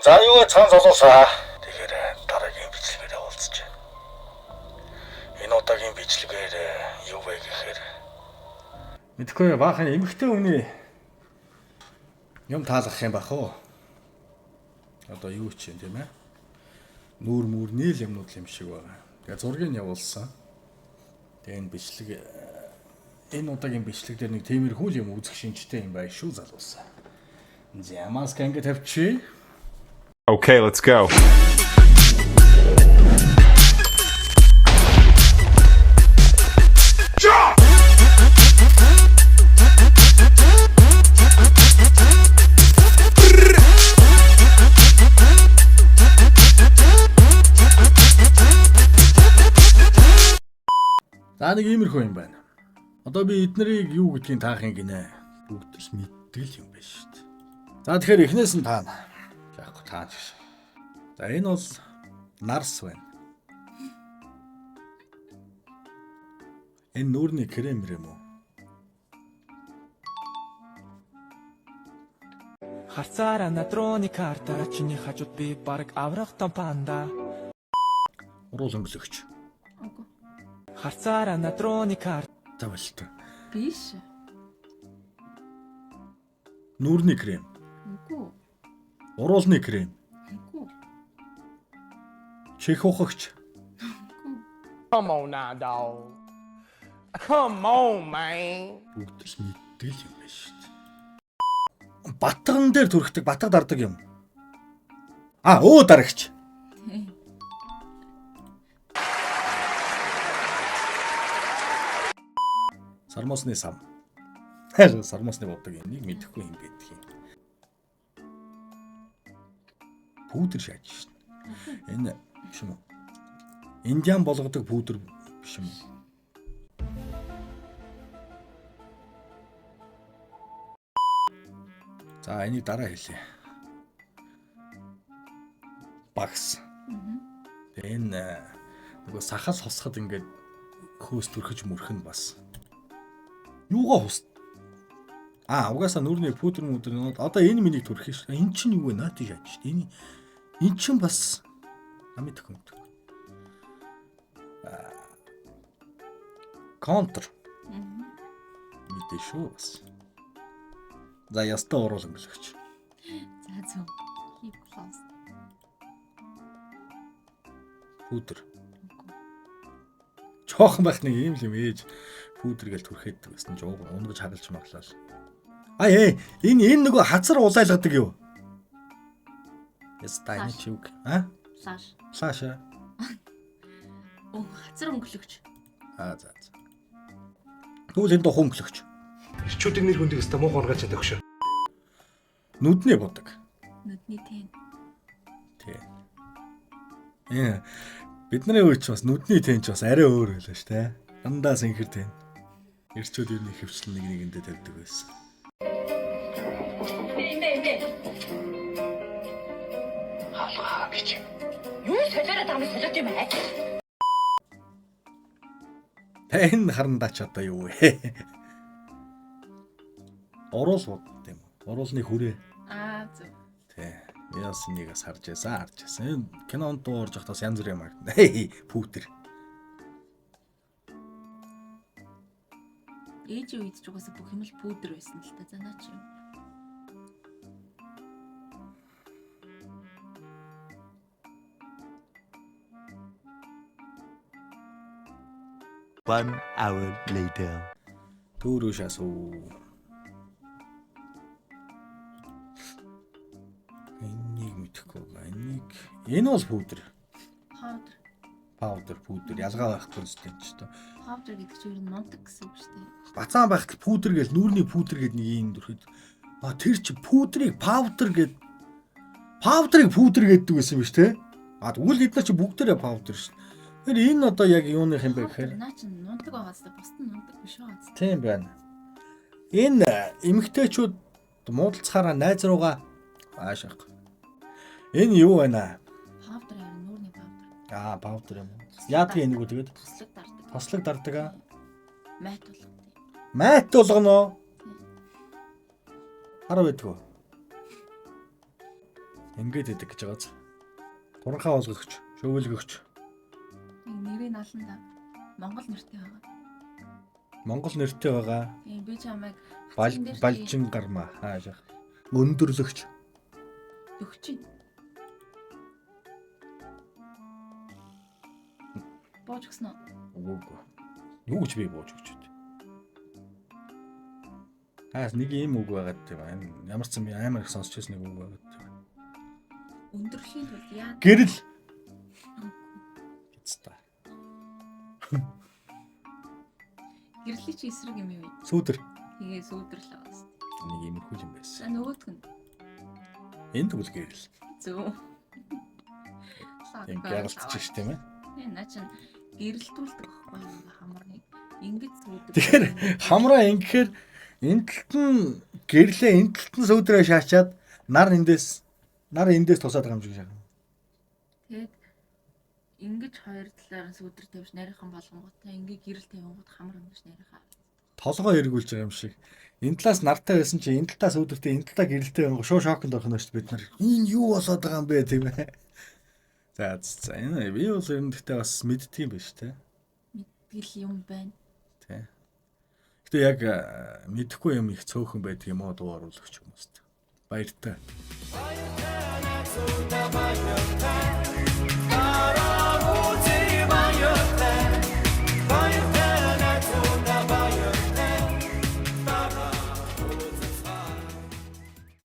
За юу цаан солоосаа. Тэгэхээр дараагийн бичлэгээр уулзч. Энэ удаагийн бичлэгээр юу вэ гэхээр мэдгүй баахан эмэгтэй хүний юм таалгах юм бах уу? Одоо юу ч юм тийм ээ. Нүүр мүр нийл юмнууд юм шиг байна. Тэгээ зургийг явуулсан. Тэгээ энэ бичлэг энэ удаагийн бичлэг дээр нэг тиймэрхүү юм үзэх шинжтэй юм байна шүү залуусаа. За маск ингэ тавьчих. Okay, let's go. За нэг иймэрхүү юм байна. Одоо би эднэрийг юу гэдгийг таахын гинэ. Бүгд л мэддэг юм байна шүү дээ. За тэгэхээр эхнээс нь таана. Яахгүй таана гэж. За энэ бол нарс байна. Энэ нүүрний крем юм уу? Харцаараа надрууны карта чиний хажууд би баг аврах том панда. Уруул өнгөлөгч. Харцаараа надрууны карта Тавалт. Биш. Нүүрний крем. Үгүй. Уруулны крем. Үгүй. Чих ухагч. Come on now, dog. Come on, man. Бүгд л мэддэг юм байна шүү дээ. Батган дээр түрхдэг, батга дардаг юм. Өө дарагч. Сармосны сам. Сармосны бодог энийг мэдэхгүй юм байдаг юм. Пүүдэр шааж шин. Энэ биш юм уу? Индиан болгодог пүүдэр биш юм уу? За энийг дараа хэлье. Багс. Энэ нөгөө сахал хосоход ингээд хөөс төрхөж мөрхөн бас. Юугаа хус? Угаасаа нүрний пүүдэр мүдэр одоо энэ миний төрөх ш. Энэ чинь юу вэ? Наати шааж ш. Энэ чинь бас амьд хүнд. Контр. Мэдээ шүү бас. За ястаа уруулан гэлэгч. За зөв. Keep close. Пүүдэр. Чоохон байх нэг юм л юм ээж. Пүүдэр гэл түрхээдэг гэсэн жоо унгаж хагалж маглаа л. Энэ нөгөө хазар улайлгадаг юу? Ястаа энэ чи үг. Флаш. Флаш. Хазар өнгөлөгч. За. Тэгвэл энэ дохоо өнгөлөгч. Ирчүүдийн нэр хүндийг өстө муу хонгач чадах шүү. Нүдний бодог. Нүдний тэн. Тий. Бидний үеч бас нүдний тэн ч бас арай өөр байлаа ш тэ. Дандаа синхэр тэн. Ирчүүд юу нэг хөвчлэн нэг нэгэндээ тавьдаг байсан. Халгаа бич. Юу солиороо таамаг солиод юм аа? Энэ харандаач одоо юу вэ? Уруул бод юм. Уруулны хүрээ. Зөв. Тий. Яас нэгээс харж яасан. Энэ кинонд дуурж явах тас янз бүрийн магад. Пүүдэр. Ээж үед ч угаасаа бүх юм л пүүдэр байсан л та. За наа чи. One hour later. Төрөө шасуу. Энийг мэдхгүй байна. Энэ бол пүүдэр. Паудер пүүдэр ялгаа байхгүй зүтэй ч тоо. Паудер гэдэг чинь ер нь нунтаг гэсэн үг шүү дээ. Бацаан байхад пүүдэр гэл нүрний пүүдэр гэдэг нэг юм дүрхэд. Тэр чи пүүдрийг паудер гэд паудрыг пүүдэр гэдэг байсан биз тэ? Тэгвэл эдгээр чи бүгдээрээ паудер шин. Тэр энэ одоо яг юуных юм бэ гэхээр наа чи нунтаг байгаа зү бусд нь нунтаг биш байгаа зү. Тийм байна. Энэ эмэгтэйчүүд муудалцахаараа найз руугаа аашаах. Энэ юу байна? Паудер аа нүрний паудер. Паудер юм. Яадаг энийг үү тэгээд тослог дардаг. Мат болгоно. Мат болгоно. Хараа байдгүй. Ингээд идэг гэж байгааз. Туранхаа болгогч, шөвөлгөгч. Нэрийн олон да. Монгол нэртэй байгаа. Монгол нэртэй байгаа. Тийм би чамайг Балжин гарма хааж. Өндөрлөгч. өгч. Бууж гисэн үү? Үгүй. Юу гэж би бууж өгч үү? Нэг ийм үг байгаад тийм байна. Ямар ч юм амар их сонсч байсан нэг үг байгаад тийм. Өндөрлөхийн тулд яа? Гэрэл. Хэцтэй. Гэрлий чи эсрэг юм юу? Сүүдэр. Тэгээ сүйдэрлээ бас. Нэг иймэрхүү юм байсан. За нөгөөх нь. Энэ тэгвэл гэрэл. Зөө. Тийм гялтчих ш тийм ээ. Наа чин гэрэлтүүлдэг байхгүй юу хамрыг. Ингэж сүйдэг. Тэгэхээр хамраа ингэхээр энэ талд нь гэрлээ энэ талд нь сүүдрээ шаачаад нар эндээс тусаад байгаа юм шиг шахав. Тэгээд ингэж хоёр талаар сүйдэр тавьж нарийнхан болгонготой ингээ гэрэл тавингууд хамар өнгөж нарийнхаа. Толгоо эргүүлж байгаа юм шиг. Энэ талаас нартай байсан чи энэ талаас сүүдэртэй энэ талаа гэрэлтэй байгаа шууд шоконд орох нь шүү дээ бид нар. Энэ юу болоод байгаа юм бэ тийм ээ. За энэ би бол ер нь гэхдээ бас мэддэг юм байна шүү дээ. Мэдгэл юм байна. Тэ. Гэтэ яг мэдэхгүй юм их цөөхөн байдаг юм уу дуу оруулагч хүмүүст. Баяртай.